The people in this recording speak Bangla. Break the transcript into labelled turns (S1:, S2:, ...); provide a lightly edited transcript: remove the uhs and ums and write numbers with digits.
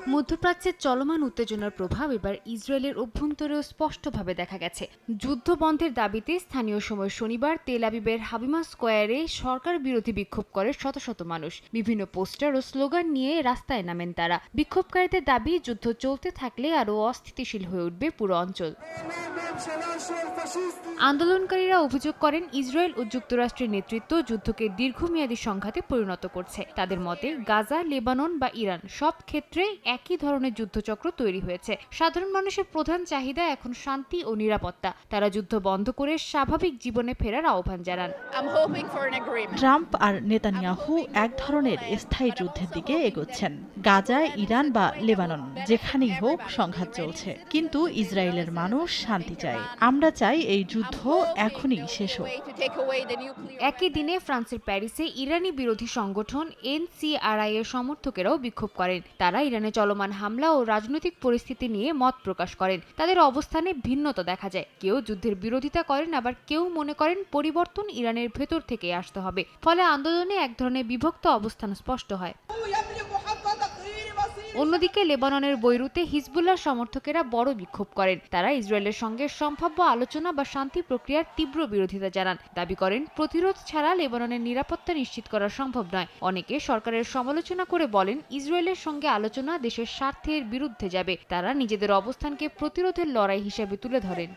S1: মধ্যপ্রাচ্যের চলমান উত্তেজনার প্রভাব এবার ইসরায়েলের অভ্যন্তরেও স্পষ্টভাবে দেখা গেছে। যুদ্ধ বন্ধের দাবিতে স্থানীয় সময় শনিবার তেল আবিবের হাবিমা স্কোয়ারে সরকার বিরোধী বিক্ষোভ করে শত শত মানুষ। বিভিন্ন পোস্টার ও স্লোগান নিয়ে রাস্তায় নামেন তারা। বিক্ষোভকারীদের দাবি, যুদ্ধ চলতে থাকলে আরও অস্থিতিশীল হয়ে উঠবে পুরো অঞ্চল। আন্দোলনকারীরা অভিযোগ করেন, ইসরায়েল ও যুক্তরাষ্ট্রের নেতৃত্ব যুদ্ধকে দীর্ঘমেয়াদী সংঘাতে পরিণত করছে। তাদের মতে, গাজা, লেবানন বা ইরান সব ক্ষেত্রে একই ধরনের যুদ্ধচক্র তৈরি হয়েছে। সাধারণ মানুষের প্রধান চাহিদা এখন শান্তি ও নিরাপত্তা। তারা যুদ্ধ বন্ধ করে স্বাভাবিক জীবনে ফেরার আহ্বান জানান।
S2: ট্রাম্প আর নেতানিয়াহু এক ধরনের স্থায়ী যুদ্ধের দিকে এগোচ্ছেন। গাজায়, ইরান বা লেবানন, যেখানেই হোক সংঘাত চলছে। কিন্তু ইসরায়েলের মানুষ শান্তি চায়। আমরা চাই এই যুদ্ধ এখনই শেষ হোক।
S1: একই দিনে ফ্রান্সের প্যারিসে ইরানি বিরোধী সংগঠন NCRI এর সমর্থকেরাও বিক্ষোভ করেন। তারা ইরানে চলমান হামলা ও রাজনৈতিক পরিস্থিতি নিয়ে মত প্রকাশ করেন। তাদের অবস্থানে ভিন্নতা দেখা যায়। কেউ যুদ্ধের বিরোধিতা করেন, আবার কেউ মনে করেন পরিবর্তন ইরানের ভেতর থেকে আসতে হবে। ফলে আন্দোলনে এক ধরনের বিভক্ত অবস্থান স্পষ্ট হয়। অন্যদিকে লেবাননের বৈরুতে হিজবুল্লাহ সমর্থকেরা বড় বিক্ষোভ করেন। তারা ইসরায়েলের সঙ্গে সম্ভাব্য আলোচনা বা শান্তি প্রক্রিয়ার তীব্র বিরোধিতা জানান। দাবি করেন, প্রতিরোধ ছাড়া লেবাননের নিরাপত্তা নিশ্চিত করা সম্ভব নয়। অনেকে সরকারের সমালোচনা করে বলেন, ইসরায়েলের সঙ্গে আলোচনা দেশের স্বার্থের বিরুদ্ধে যাবে। তারা নিজেদের অবস্থানকে প্রতিরোধের লড়াই হিসেবে তুলে ধরেন।